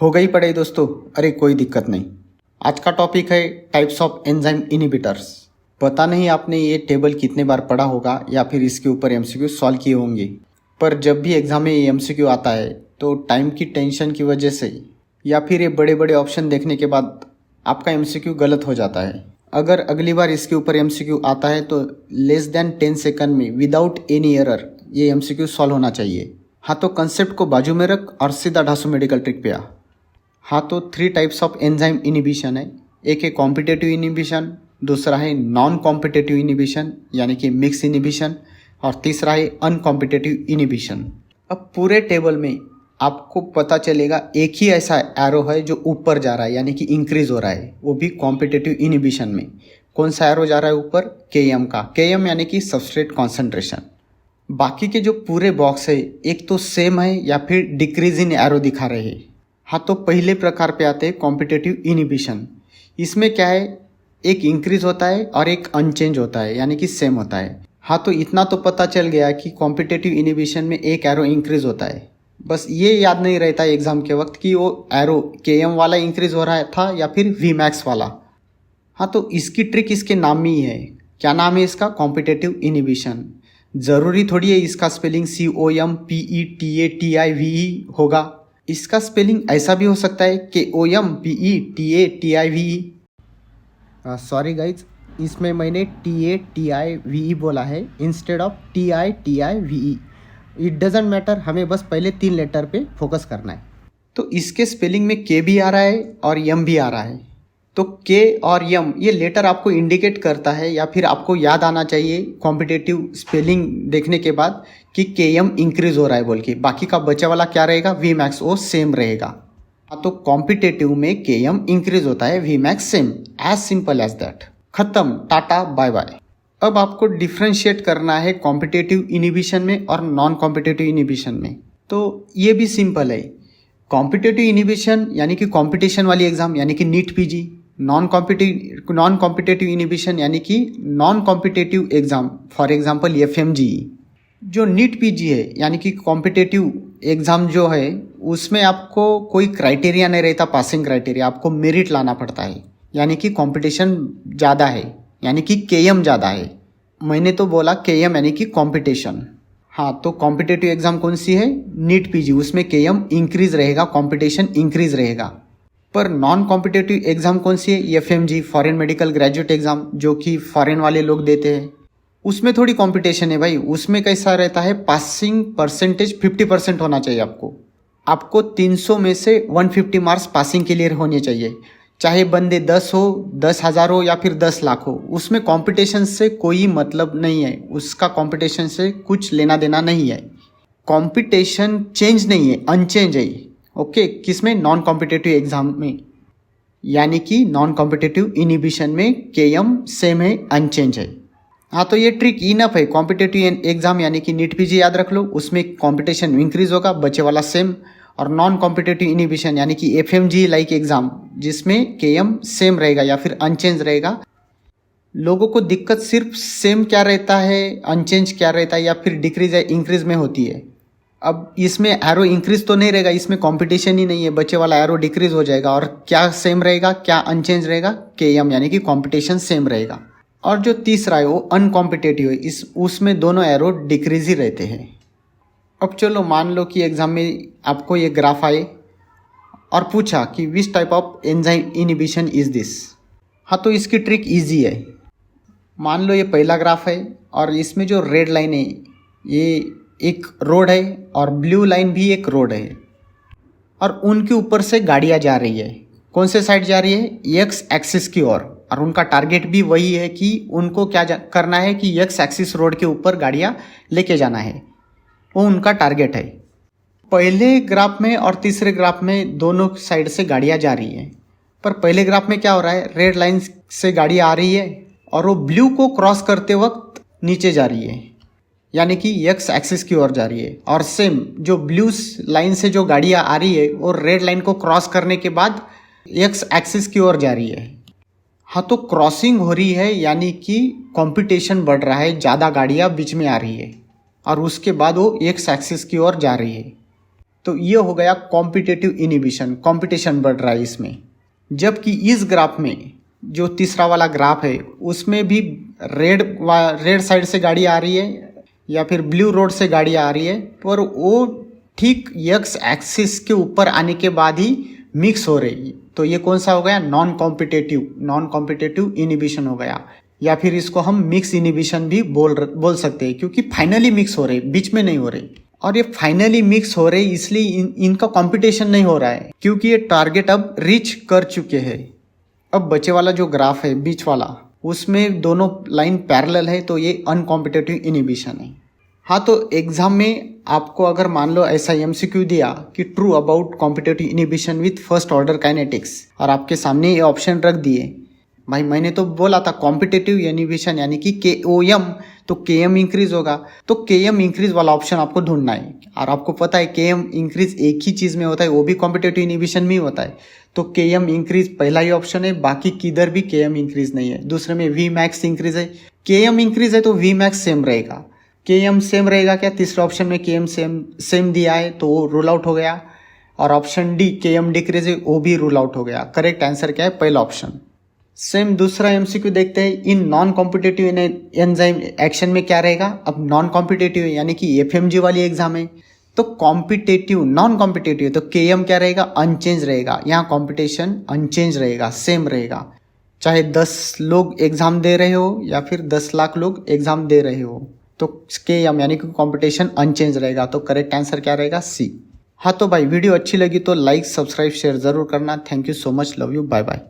हो गई पढ़ाई दोस्तों। अरे कोई दिक्कत नहीं। आज का टॉपिक है टाइप्स ऑफ एंजाइम इनहिबिटर्स। पता नहीं आपने ये टेबल कितने बार पढ़ा होगा या फिर इसके ऊपर एमसीक्यू सॉल्व किए होंगे, पर जब भी एग्जाम में ये एमसीक्यू आता है तो टाइम की टेंशन की वजह से या फिर ये बड़े बड़े ऑप्शन देखने के बाद आपका एमसीक्यू गलत हो जाता है। अगर अगली बार इसके ऊपर एमसीक्यू आता है तो लेस देन 10 सेकंड में विदाउट एनी एरर ये एमसीक्यू सॉल्व होना चाहिए। हाँ, तो कंसेप्ट को बाजू में रख और सीधा ढासू मेडिकल ट्रिक पे आ। हाँ, तो 3 टाइप्स ऑफ एंजाइम इनिबिशन है। एक है कॉम्पिटेटिव इनिबिशन, दूसरा है नॉन कॉम्पिटेटिव इनिबिशन यानी कि मिक्स इनिबिशन, और तीसरा है अनकॉम्पिटेटिव इनिबिशन। अब पूरे टेबल में आपको पता चलेगा एक ही ऐसा एरो है जो ऊपर जा रहा है यानी कि इंक्रीज हो रहा है, वो भी कॉम्पिटेटिव इनिबिशन में। कौन सा एरो जा रहा है ऊपर? Km का। Km यानी कि सबस्ट्रेट कॉन्सेंट्रेशन। बाकी के जो पूरे बॉक्स है एक तो सेम है या फिर डिक्रीज इन एरो दिखा रहे हैं। हाँ, तो पहले प्रकार पे आते हैं कॉम्पिटेटिव इनिबिशन। इसमें क्या है, एक इंक्रीज होता है और एक अनचेंज होता है यानी कि सेम होता है। हाँ, तो इतना तो पता चल गया कि कॉम्पिटेटिव इनिबिशन में एक एरो इंक्रीज होता है। बस ये याद नहीं रहता एग्जाम के वक्त कि वो एरो Km वाला इंक्रीज हो रहा था या फिर Vmax वाला। हाँ, तो इसकी ट्रिक इसके नाम में ही है। क्या नाम है इसका? Competitive inhibition. ज़रूरी थोड़ी है इसका स्पेलिंग COMPETATIVE होगा। इसका स्पेलिंग ऐसा भी हो सकता है KOMPETATIVE। सॉरी गाइज, इसमें मैंने TATIVE बोला है instead of TITIVE। It doesn't matter, हमें बस पहले 3 लेटर पे फोकस करना है। तो इसके स्पेलिंग में K भी आ रहा है और M भी आ रहा है। तो K और M ये लेटर आपको इंडिकेट करता है या फिर आपको याद आना चाहिए कॉम्पिटेटिव स्पेलिंग देखने के बाद कि Km इंक्रीज हो रहा है बोल के। बाकी का बचा वाला क्या रहेगा? Vmax वो सेम रहेगा। तो कॉम्पिटेटिव में Km इंक्रीज होता है, Vmax same. As simple as that. खत्म, टाटा बाय बाय। अब आपको डिफ्रेंशिएट करना है कॉम्पिटेटिव इनिबिशन में और नॉन कॉम्पिटेटिव इनिबिशन में। तो ये भी सिंपल है। कॉम्पिटेटिव इनिबिशन यानी कि कंपटीशन वाली एग्जाम यानी कि NEET PG. Non competitive inhibition यानी कि non competitive exam, for example FMG। जो नीट पीजी है यानी कि कॉम्पिटेटिव एग्जाम जो है उसमें आपको कोई क्राइटेरिया नहीं रहता, पासिंग क्राइटेरिया। आपको मेरिट लाना पड़ता है यानी कि कंपटीशन ज़्यादा है यानी कि Km ज़्यादा है। मैंने तो बोला Km यानी कि कंपटीशन। हाँ, तो कॉम्पिटेटिव एग्जाम कौन सी है? NEET PG. उसमें Km इंक्रीज रहेगा, कंपटीशन इंक्रीज रहेगा। पर नॉन कॉम्पिटेटिव एग्जाम कौन सी है? FMG, foreign medical graduate exam, जो कि फॉरेन वाले लोग देते हैं। उसमें थोड़ी कंपटीशन है भाई। उसमें कैसा रहता है, पासिंग परसेंटेज 50% होना चाहिए। आपको 300 में से 150 मार्क्स पासिंग के लिए होने चाहिए। चाहे बंदे 10 हो, 10,000 हो या फिर 10 लाख हो, उसमें कंपटीशन से कोई मतलब नहीं है। उसका कंपटीशन से कुछ लेना देना नहीं है। कंपटीशन चेंज नहीं है, अनचेंज है। ओके, किसमें? नॉन कॉम्पिटेटिव एग्जाम में यानी कि नॉन कॉम्पिटेटिव इनिबिशन में Km सेम है, अनचेंज है। हाँ, तो ये ट्रिक इनफ है। कॉम्पिटेटिव एग्जाम यानी कि नीट पीजी याद रख लो, उसमें कंपटीशन इंक्रीज होगा, बचे वाला सेम। और नॉन कॉम्पिटेटिव इनिबिशन यानी कि FMG लाइक एग्जाम जिसमें Km सेम रहेगा या फिर अनचेंज रहेगा। लोगों को दिक्कत सिर्फ सेम क्या रहता है, अनचेंज क्या रहता है या फिर डिक्रीज या इंक्रीज में होती है। अब इसमें एरो इंक्रीज तो नहीं रहेगा, इसमें कंपटीशन ही नहीं है, बचे वाला एरो डिक्रीज हो जाएगा। और क्या सेम रहेगा, क्या अनचेंज रहेगा? Km यानी कि कंपटीशन सेम रहेगा। और जो तीसरा है वो अनकॉम्पिटेटिव है, उसमें दोनों एरो डिक्रीज ही रहते हैं। अब चलो मान लो कि एग्जाम में आपको ये ग्राफ आए और पूछा कि which type of enzyme inhibition is this. हाँ, तो इसकी ट्रिक इजी है। मान लो ये पहला ग्राफ है और इसमें जो रेड लाइन है ये एक रोड है और ब्लू लाइन भी एक रोड है और उनके ऊपर से गाड़ियाँ जा रही है। कौन से साइड जा रही है? X एक्सिस की ओर। और उनका टारगेट भी वही है कि उनको क्या करना है कि X एक्सिस रोड के ऊपर गाड़ियाँ लेके जाना है, वो उनका टारगेट है। पहले ग्राफ में और तीसरे ग्राफ में दोनों साइड से गाड़ियाँ जा रही हैं, पर पहले ग्राफ में क्या हो रहा है, रेड लाइन से गाड़ी आ रही है और वो ब्लू को क्रॉस करते वक्त नीचे जा रही है यानी कि X एक्सिस की ओर जा रही है। और सेम जो ब्लू लाइन से जो गाड़ियाँ आ रही है वो रेड लाइन को क्रॉस करने के बाद X एक्सिस की ओर जा रही है। हाँ, तो क्रॉसिंग हो रही है यानी कि कंपटीशन बढ़ रहा है, ज़्यादा गाड़ियाँ बीच में आ रही है और उसके बाद वो X एक्सिस की ओर जा रही है। तो ये हो गया कॉम्पिटेटिव इनिबिशन, कंपटीशन बढ़ रहा है इसमें। जबकि इस ग्राफ में जो तीसरा वाला ग्राफ है उसमें भी रेड साइड से गाड़ी आ रही है या फिर ब्लू रोड से गाड़ी आ रही है, पर वो ठीक एक्स एक्सिस के ऊपर आने के बाद ही मिक्स हो रही है। तो ये कौन सा हो गया? नॉन कॉम्पिटेटिव इनिबिशन हो गया, या फिर इसको हम मिक्स इनिबिशन भी बोल सकते हैं, क्योंकि फाइनली मिक्स हो रहे, बीच में नहीं हो रही। और ये फाइनली मिक्स हो रहे इसलिए इनका कंपटीशन नहीं हो रहा है, क्योंकि ये टारगेट अब रीच कर चुके हैं। अब बचे वाला जो ग्राफ है बीच वाला, उसमें दोनों लाइन पैरेलल है, तो ये अनकॉम्पिटेटिव इनिबिशन है। हाँ, तो एग्जाम में आपको अगर मान लो ऐसा एमसीक्यू दिया कि true about competitive inhibition with first order kinetics, और आपके सामने ये ऑप्शन रख दिए, भाई मैंने तो बोला था कॉम्पिटेटिव इनिबिशन यानी कि KOM, तो KM इंक्रीज होगा, तो KM इंक्रीज वाला ऑप्शन आपको ढूंढना है। और आपको पता है KM इंक्रीज एक ही चीज में होता है, वो भी कॉम्पिटेटिव इनिबिशन में ही होता है। तो KM इंक्रीज पहला ही ऑप्शन है, बाकी किधर भी KM इंक्रीज नहीं है। दूसरे में Vmax इंक्रीज है, KM इंक्रीज है तो Vmax सेम रहेगा। KM सेम रहेगा क्या? तीसरे ऑप्शन में KM सेम दिया है तो वो रूल आउट हो गया। और ऑप्शन डी KM डिक्रीज है, वो भी रूल आउट हो गया। करेक्ट आंसर क्या है? पहला ऑप्शन। सेम दूसरा एमसीक्यू देखते हैं, in non competitive enzyme action में क्या रहेगा? अब नॉन कॉम्पिटेटिव यानी कि FMG वाली एग्जाम है, तो कॉम्पिटेटिव नॉन कॉम्पिटेटिव, तो KM क्या रहेगा? अनचेंज रहेगा। यहाँ कॉम्पिटिशन अनचेंज रहेगा, सेम रहेगा, चाहे 10 लोग एग्जाम दे रहे हो या फिर 10 लाख लोग एग्जाम दे रहे हो, तो KM यानी कि कॉम्पिटिशन अनचेंज रहेगा। तो करेक्ट आंसर क्या रहेगा? C। हाँ, तो भाई वीडियो अच्छी लगी तो लाइक, सब्सक्राइब, शेयर जरूर करना। Thank you so much, love you, bye bye.